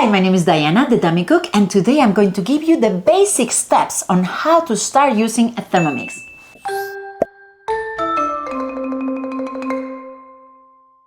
Hi, my name is Diana, the Dummy Cook, and today I'm going to give you the basic steps on how to start using a Thermomix.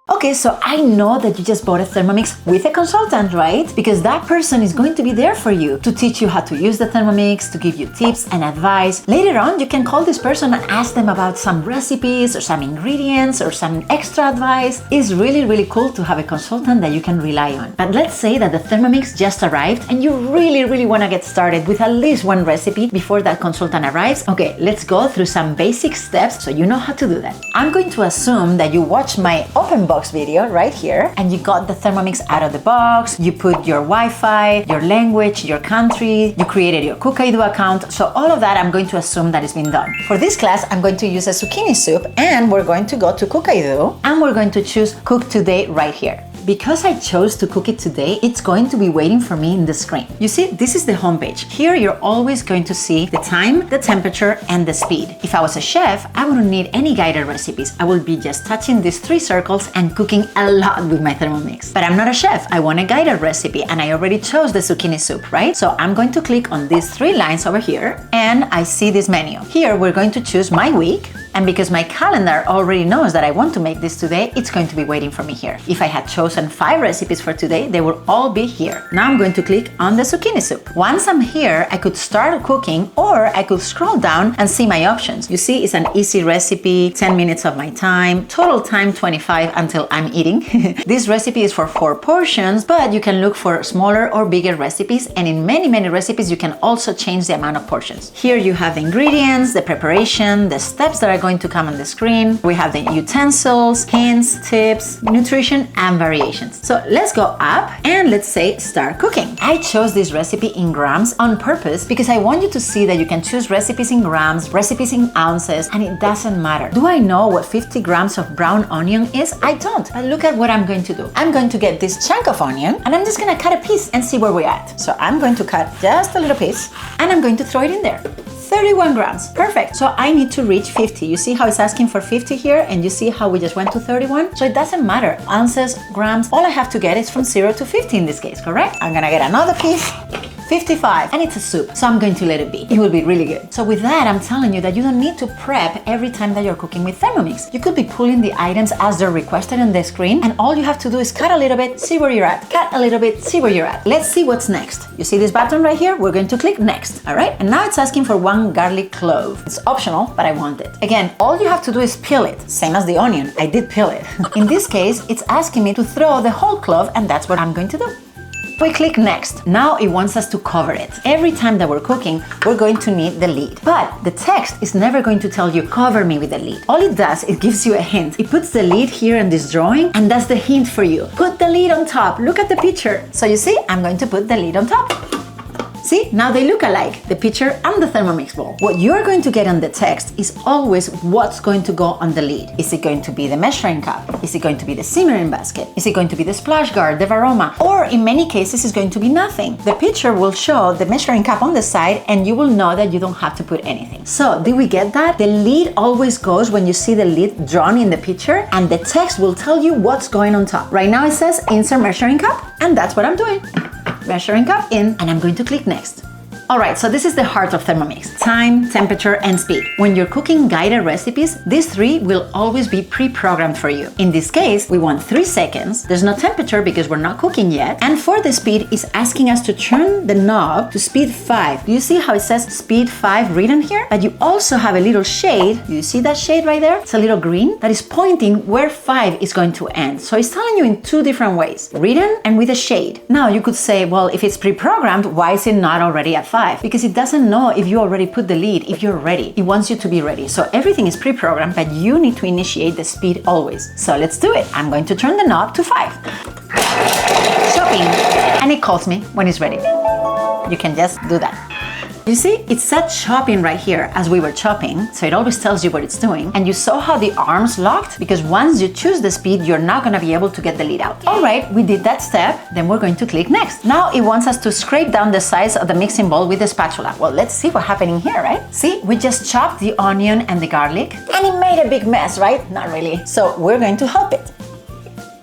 Okay, so I know that you just bought a Thermomix with a consultant, right? Because that person is going to be there for you to teach you how to use the Thermomix, to give you tips and advice. Later on, you can call this person and ask them about some recipes or some ingredients or some extra advice. It's really cool to have a consultant that you can rely on. But let's say that the Thermomix just arrived and you really want to get started with at least one recipe before that consultant arrives. Okay, let's go through some basic steps so you know how to do that. I'm going to assume that you watched my open box video right here and you got the Thermomix out of the box, you put your Wi-Fi, your language, your country, you created your Woooowww account. So all of that I'm going to assume that it's been done. For this class, I'm going to use a zucchini soup and we're going to go to Woooowww and we're going to choose Cook Today right here. Because I chose to cook it today, it's going to be waiting for me in the screen. You see, this is the homepage. Here, you're always going to see the time, the temperature, and the speed. If I was a chef, I wouldn't need any guided recipes. I would be just touching these 3 circles and cooking a lot with my Thermomix. But I'm not a chef. I want a guided recipe, and I already chose the zucchini soup, right? So I'm going to click on these 3 lines over here, and I see this menu. Here, we're going to choose my week. And because my calendar already knows that I want to make this today, it's going to be waiting for me here. If I had chosen 5 recipes for today, they will all be here. Now I'm going to click on the zucchini soup. Once I'm here, I could start cooking or I could scroll down and see my options. You see, it's an easy recipe, 10 minutes of my time, total time 25 until I'm eating. This recipe is for 4 portions, but you can look for smaller or bigger recipes. And in many recipes, you can also change the amount of portions. Here you have the ingredients, the preparation, the steps that are going to come on the screen. We have the utensils, hints, tips, nutrition, and variations. So let's go up and let's say start cooking. I chose this recipe in grams on purpose because I want you to see that you can choose recipes in grams, recipes in ounces, and it doesn't matter. Do I know what 50 grams of brown onion is? I don't, but look at what I'm going to do. I'm going to get this chunk of onion and I'm just gonna cut a piece and see where we're at. So I'm going to cut just a little piece and I'm going to throw it in there. 31 grams, perfect. So I need to reach 50. You see how it's asking for 50 here and you see how we just went to 31? So it doesn't matter, ounces, grams, all I have to get is from 0 to 50 in this case, correct? I'm gonna get another piece, 55, and it's a soup, so I'm going to let it be. It will be really good. So with that, I'm telling you that you don't need to prep every time that you're cooking with Thermomix. You could be pulling the items as they're requested on the screen, and all you have to do is cut a little bit, see where you're at, cut a little bit, see where you're at. Let's see what's next. You see this button right here? We're going to click next, all right? And now it's asking for 1 garlic clove. It's optional, but I want it. Again, all you have to do is peel it, same as the onion. I did peel it. In this case, it's asking me to throw the whole clove, and that's what I'm going to do. We click next. Now it wants us to cover it. Every time that we're cooking, we're going to need the lid. But the text is never going to tell you, cover me with the lid. All it does, it gives you a hint. It puts the lid here in this drawing, and that's the hint for you. Put the lid on top. Look at the picture. So you see, I'm going to put the lid on top. See, now they look alike, the picture and the Thermomix bowl. What you're going to get on the text is always what's going to go on the lid. Is it going to be the measuring cup? Is it going to be the simmering basket? Is it going to be the splash guard, the varoma? Or in many cases, it's going to be nothing. The picture will show the measuring cup on the side and you will know that you don't have to put anything. So, did we get that? The lid always goes when you see the lid drawn in the picture and the text will tell you what's going on top. Right now it says insert measuring cup and that's what I'm doing. Measuring cup in, and I'm going to click next. All right, so this is the heart of Thermomix: time, temperature, and speed. When you're cooking guided recipes, these 3 will always be pre-programmed for you. In this case, we want 3 seconds. There's no temperature because we're not cooking yet. And for the speed, it's asking us to turn the knob to speed 5. Do you see how it says speed 5 written here? But you also have a little shade. Do you see that shade right there? It's a little green that is pointing where 5 is going to end. So it's telling you in 2 different ways, written and with a shade. Now you could say, well, if it's pre-programmed, why is it not already at 5? Because it doesn't know if you already put the lid, if you're ready. It wants you to be ready. So everything is pre-programmed, but you need to initiate the speed always. So let's do it. I'm going to turn the knob to 5. Chopping. And it calls me when it's ready. You can just do that. You see, it said chopping right here as we were chopping, so it always tells you what it's doing. And you saw how the arms locked? Because once you choose the speed, you're not gonna be able to get the lid out. All right, we did that step, then we're going to click next. Now it wants us to scrape down the sides of the mixing bowl with the spatula. Well, let's see what's happening here, right? See, we just chopped the onion and the garlic, and it made a big mess, right? Not really. So we're going to help it.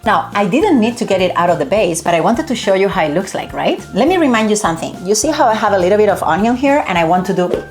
Now, I didn't need to get it out of the base, but I wanted to show you how it looks like, right? Let me remind you something. You see how I have a little bit of onion here and I want to do...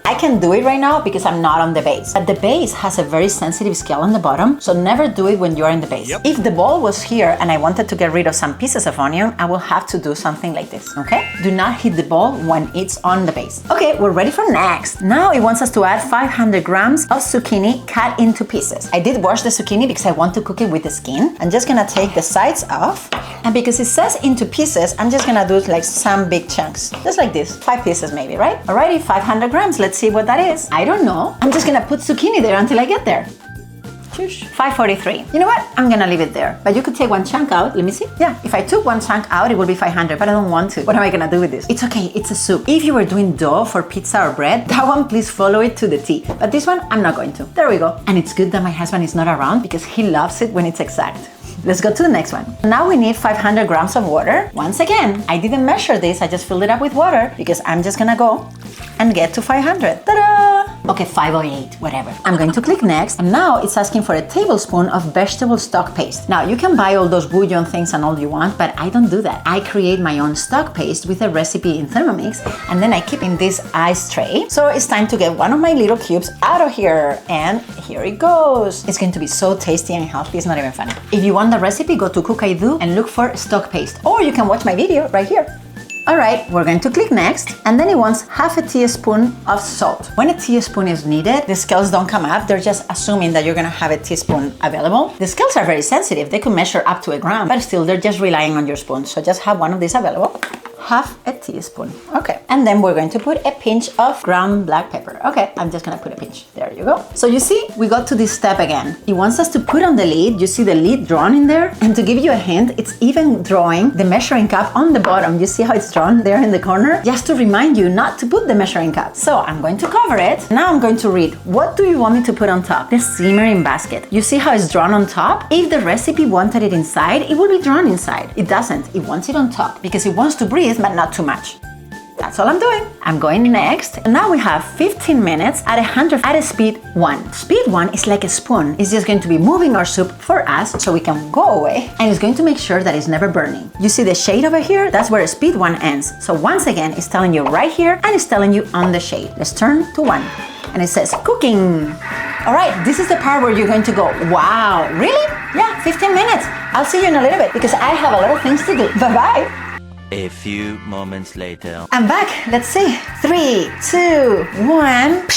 I can do it right now because I'm not on the base. But the base has a very sensitive scale on the bottom, so never do it when you're in the base. Yep. If the bowl was here and I wanted to get rid of some pieces of onion, I will have to do something like this, okay? Do not hit the bowl when it's on the base. Okay, we're ready for next. Now it wants us to add 500 grams of zucchini cut into pieces. I did wash the zucchini because I want to cook it with the skin. I'm just gonna take the sides off. And because it says into pieces, I'm just gonna do like some big chunks. Just like this, 5 pieces maybe, right? Alrighty, 500 grams, let's see what that is. I don't know. I'm just gonna put zucchini there until I get there. 543. You know what? I'm gonna leave it there. But you could take one chunk out. Let me see. Yeah, if I took one chunk out, it would be 500, but I don't want to. What am I gonna do with this? It's okay, it's a soup. If you were doing dough for pizza or bread, that one, please follow it to the T. But this one, I'm not going to. There we go. And it's good that my husband is not around because he loves it when it's exact. Let's go to the next one. Now we need 500 grams of water. Once again, I didn't measure this. I just filled it up with water because I'm just gonna go and get to 500. Ta-da! Okay, 508, whatever. I'm going to click next, and now it's asking for a tablespoon of vegetable stock paste. Now, you can buy all those bouillon things and all you want, but I don't do that. I create my own stock paste with a recipe in Thermomix, and then I keep in this ice tray. So it's time to get one of my little cubes out of here, and here it goes. It's going to be so tasty and healthy, it's not even funny. If you want the recipe, go to Cook I Do and look for stock paste, or you can watch my video right here. Alright, we're going to click next, and then it wants half a teaspoon of salt. When a teaspoon is needed, the scales don't come up, they're just assuming that you're gonna have a teaspoon available. The scales are very sensitive, they could measure up to a gram, but still they're just relying on your spoon, so just have one of these available. Half a teaspoon. Okay, and then we're going to put a pinch of ground black pepper. Okay, I'm just gonna put a pinch. There you go. So you see, we got to this step again. It wants us to put on the lid. You see the lid drawn in there? And to give you a hint, it's even drawing the measuring cup on the bottom. You see how it's drawn there in the corner? Just to remind you not to put the measuring cup. So I'm going to cover it. Now I'm going to read, what do you want me to put on top? The simmering basket. You see how it's drawn on top? If the recipe wanted it inside, it would be drawn inside. It doesn't. It wants it on top because it wants to breathe, but not too much. That's all I'm doing. I'm going next. And now we have 15 minutes at 100 at a speed 1. Speed 1 is like a spoon. It's just going to be moving our soup for us so we can go away. And it's going to make sure that it's never burning. You see the shade over here? That's where speed 1 ends. So once again, it's telling you right here and it's telling you on the shade. Let's turn to 1. And it says cooking. All right, this is the part where you're going to go, wow, really? Yeah, 15 minutes. I'll see you in a little bit because I have a lot of things to do. Bye-bye. A few moments later. I'm back. Let's see. 3, 2, 1.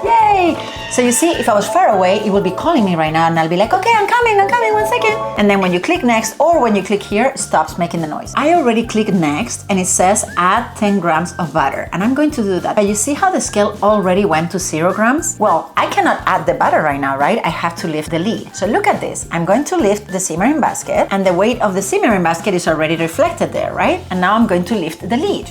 Yay! So you see, if I was far away, it would be calling me right now and I'll be like, okay, I'm coming, 1 second. And then when you click next or when you click here, it stops making the noise. I already clicked next and it says add 10 grams of butter. And I'm going to do that. But you see how the scale already went to 0 grams? Well, I cannot add the butter right now, right? I have to lift the lid. So look at this. I'm going to lift the simmering basket and the weight of the simmering basket is already reflected there, right? And now I'm going to lift the lid.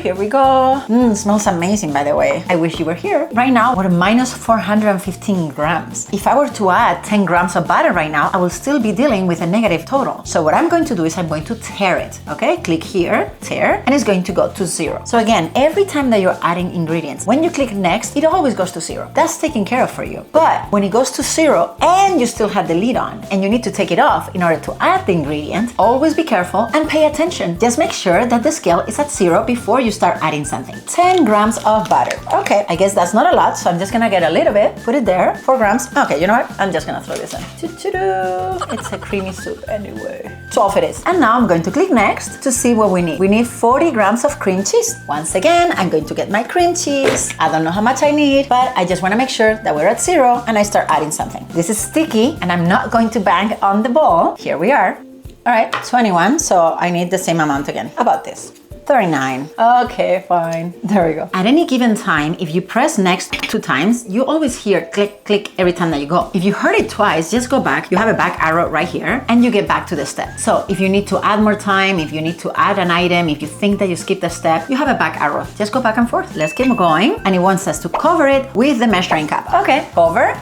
Here we go. Smells amazing, by the way. I wish you were here. Right now, we're minus 415 grams. If I were to add 10 grams of butter right now, I will still be dealing with a negative total. So what I'm going to do is I'm going to tear it, okay? Click here, tear, and it's going to go to 0. So again, every time that you're adding ingredients, when you click next, it always goes to 0. That's taken care of for you. But when it goes to 0 and you still have the lid on and you need to take it off in order to add the ingredient, always be careful and pay attention. Just make sure that the scale is at 0 before you start adding something. 10 grams of butter. Okay, I guess that's not a lot, so I'm just gonna get a little bit, put it there, 4 grams. Okay, you know what? I'm just gonna throw this in. It's a creamy soup anyway. 12 it is. And now I'm going to click next to see what we need. We need 40 grams of cream cheese. Once again, I'm going to get my cream cheese. I don't know how much I need, but I just wanna make sure that we're at 0 and I start adding something. This is sticky and I'm not going to bang on the bowl. Here we are. All right, 21, so I need the same amount again. How about this? 39. Okay, fine. There we go. At any given time, if you press next 2 times, you always hear click, click every time that you go. If you heard it twice, just go back. You have a back arrow right here and you get back to the step. So if you need to add more time, if you need to add an item, if you think that you skipped a step, you have a back arrow. Just go back and forth. Let's keep going. And it wants us to cover it with the measuring cup. Okay, cover.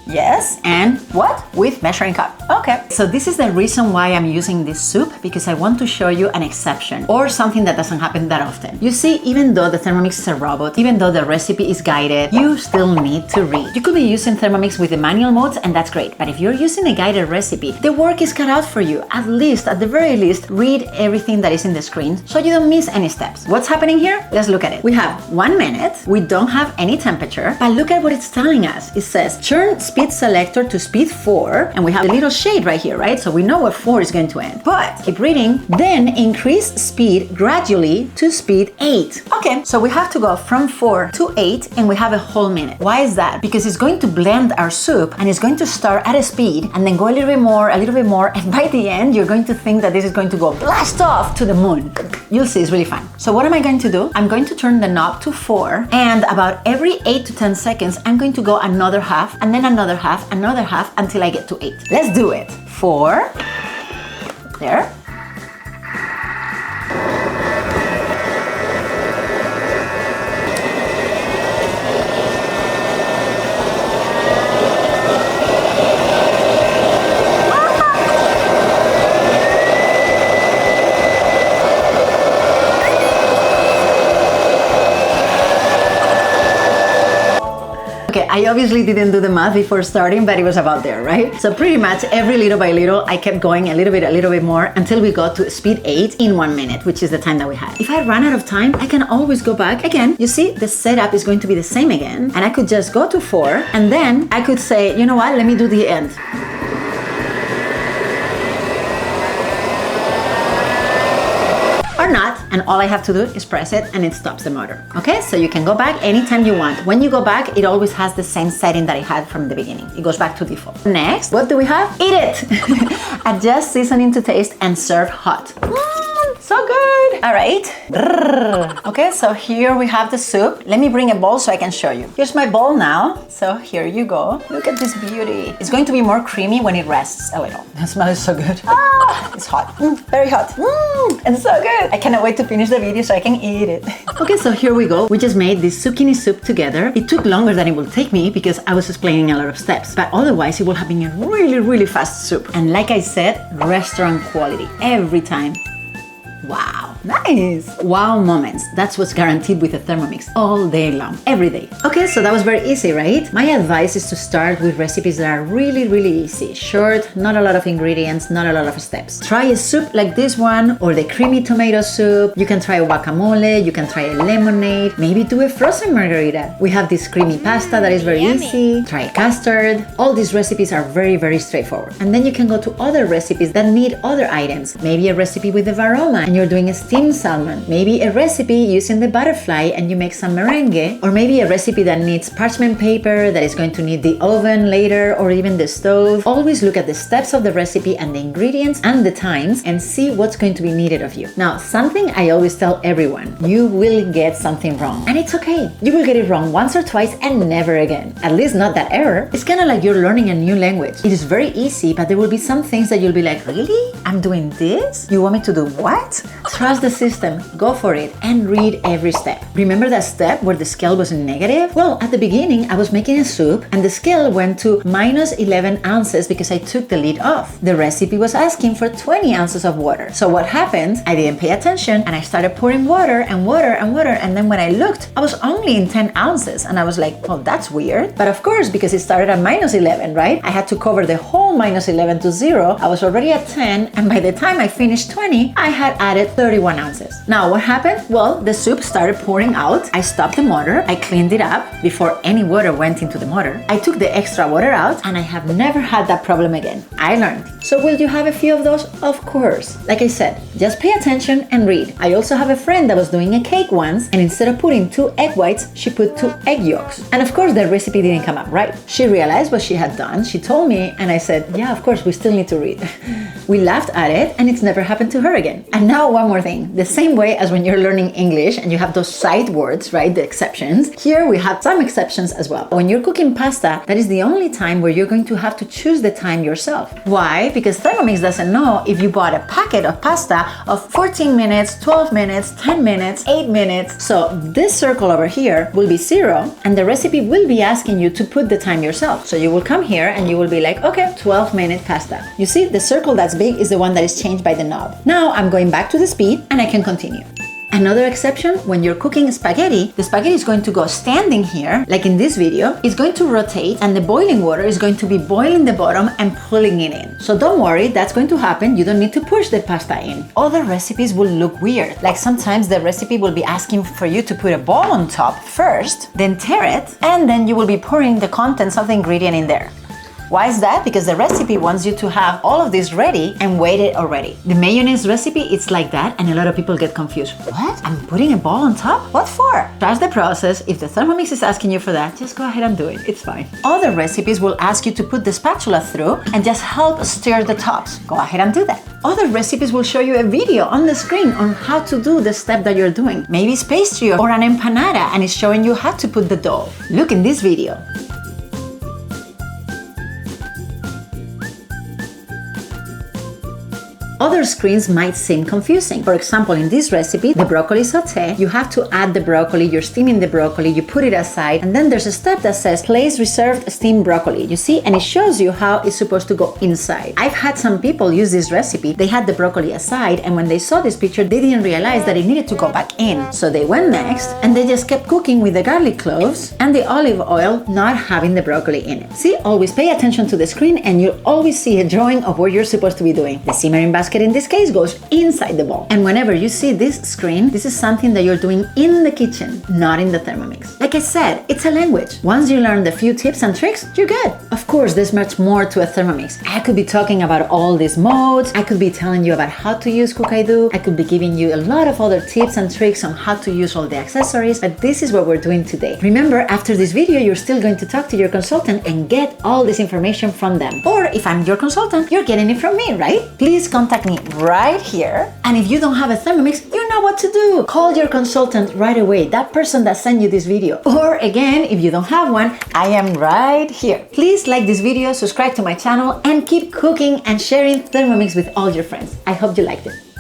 Yes, and what? With measuring cup. Okay, so this is the reason why I'm using this soup, because I want to show you an exception or something that doesn't happen that often. You see, even though the Thermomix is a robot, even though the recipe is guided, you still need to read. You could be using Thermomix with the manual modes, and that's great, but if you're using a guided recipe, the work is cut out for you. At the very least, read everything that is in the screen so you don't miss any steps. What's happening here? Let's look at it. We have 1 minute, we don't have any temperature, but look at what it's telling us. It says turn speed selector to speed 4, and we have a little shade right here, right? So we know where 4 is going to end. But keep reading, then increase speed gradually to speed 8. Okay, so we have to go from 4 to 8, and we have a whole minute. Why is that? Because it's going to blend our soup, and it's going to start at a speed and then go a little bit more, and by the end you're going to think that this is going to go blast off to the moon. You'll see, it's really fun. So what am I going to do? I'm going to turn the knob to 4, and about every 8 to 10 seconds I'm going to go another half, and then another half, until I get to 8. Let's do it. 4. There. Okay, I obviously didn't do the math before starting, but it was about there, right? So pretty much every little by little, I kept going a little bit more until we got to speed 8 in 1 minute, which is the time that we had. If I run out of time, I can always go back. Again, you see, the setup is going to be the same again, and I could just go to 4, and then I could say, you know what, let me do the end. Or not, and all I have to do is press it and it stops the motor. Okay, so you can go back anytime you want. When you go back, it always has the same setting that it had from the beginning. It goes back to default. Next, what do we have? Eat it! Adjust seasoning to taste and serve hot. So good! All right. Okay, so here we have the soup. Let me bring a bowl so I can show you. Here's my bowl now. So here you go. Look at this beauty. It's going to be more creamy when it rests a little. The smell is so good. Ah, it's hot. Very hot. And so good. I cannot wait to finish the video so I can eat it. Okay, so here we go. We just made this zucchini soup together. It took longer than it will take me because I was explaining a lot of steps, but otherwise it will have been a really fast soup. And like I said, restaurant quality every time. Wow, nice. Wow moments. That's what's guaranteed with a Thermomix all day long, every day. Okay, so that was very easy, right? My advice is to start with recipes that are really easy. Short, not a lot of ingredients, not a lot of steps. Try a soup like this one or the creamy tomato soup. You can try a guacamole, you can try a lemonade, maybe do a frozen margarita. We have this creamy pasta that is very easy. Try custard. All these recipes are very straightforward. And then you can go to other recipes that need other items. Maybe a recipe with the varoma and you're doing a steamed salmon, maybe a recipe using the butterfly and you make some merengue, or maybe a recipe that needs parchment paper that is going to need the oven later or even the stove. Always look at the steps of the recipe and the ingredients and the times and see what's going to be needed of you. Now, something I always tell everyone, you will get something wrong, and it's okay. You will get it wrong once or twice and never again. At least not that error. It's kind of like you're learning a new language. It is very easy, but there will be some things that you'll be like, really? I'm doing this? You want me to do what? Trust the system, go for it, and read every step. Remember that step where the scale was negative? Well, at the beginning, I was making a soup and the scale went to minus 11 ounces because I took the lid off. The recipe was asking for 20 ounces of water. So what happened? I didn't pay attention and I started pouring water, and then when I looked, I was only in 10 ounces and I was like, oh, that's weird. But of course, because it started at minus 11, right? I had to cover the whole minus 11 to 0. I was already at 10, and by the time I finished 20, I had added 31 ounces. Now what happened? Well, the soup started pouring out. I stopped the motor. I cleaned it up before any water went into the motor. I took the extra water out and I have never had that problem again. I learned. So will you have a few of those? Of course. Like I said, just pay attention and read. I also have a friend that was doing a cake once, and instead of putting 2 egg whites, she put 2 egg yolks. And of course the recipe didn't come up right. She realized what she had done. She told me and I said, yeah, of course, we still need to read. We laughed at it and it's never happened to her again. And now one more thing. The same way as when you're learning English and you have those side words, right? The exceptions. Here we have some exceptions as well. When you're cooking pasta, that is the only time where you're going to have to choose the time yourself. Why? Because Thermomix doesn't know if you bought a packet of pasta of 14 minutes, 12 minutes, 10 minutes, 8 minutes. So this circle over here will be 0 and the recipe will be asking you to put the time yourself. So you will come here and you will be like, okay, 12 12-minute pasta. You see, the circle that's big is the one that is changed by the knob. Now I'm going back to the speed and I can continue. Another exception, when you're cooking spaghetti, the spaghetti is going to go standing here, like in this video. It's going to rotate and the boiling water is going to be boiling the bottom and pulling it in. So don't worry, that's going to happen. You don't need to push the pasta in. Other recipes will look weird. Like sometimes the recipe will be asking for you to put a ball on top first, then tear it, and then you will be pouring the contents of the ingredient in there. Why is that? Because the recipe wants you to have all of this ready and weighted already. The mayonnaise recipe, it's like that, and a lot of people get confused. What? I'm putting a ball on top? What for? Trust the process. If the Thermomix is asking you for that, just go ahead and do it. It's fine. Other recipes will ask you to put the spatula through and just help stir the tops. Go ahead and do that. Other recipes will show you a video on the screen on how to do the step that you're doing. Maybe it's pastry or an empanada, and it's showing you how to put the dough. Look in this video. Other screens might seem confusing. For example, in this recipe, the broccoli sauté, you have to add the broccoli, you're steaming the broccoli, you put it aside, and then there's a step that says place reserved steamed broccoli, you see? And it shows you how it's supposed to go inside. I've had some people use this recipe, they had the broccoli aside, and when they saw this picture, they didn't realize that it needed to go back in. So they went next, and they just kept cooking with the garlic cloves and the olive oil, not having the broccoli in it. See, always pay attention to the screen, and you'll always see a drawing of what you're supposed to be doing. The simmering basket in this case goes inside the bowl. And whenever you see this screen, this is something that you're doing in the kitchen, not in the Thermomix. Like I said, it's a language. Once you learn the few tips and tricks, you're good. Of course, there's much more to a Thermomix. I could be talking about all these modes. I could be telling you about how to use Cook-I-Do. I could be giving you a lot of other tips and tricks on how to use all the accessories, but this is what we're doing today. Remember, after this video, you're still going to talk to your consultant and get all this information from them. Or if I'm your consultant, you're getting it from me, right? Please contact me right here. And if you don't have a Thermomix, you know what to do. Call your consultant right away, that person that sent you this video. Or again, if you don't have one, I am right here. Please like this video, subscribe to my channel, and keep cooking and sharing Thermomix with all your friends. I hope you liked it.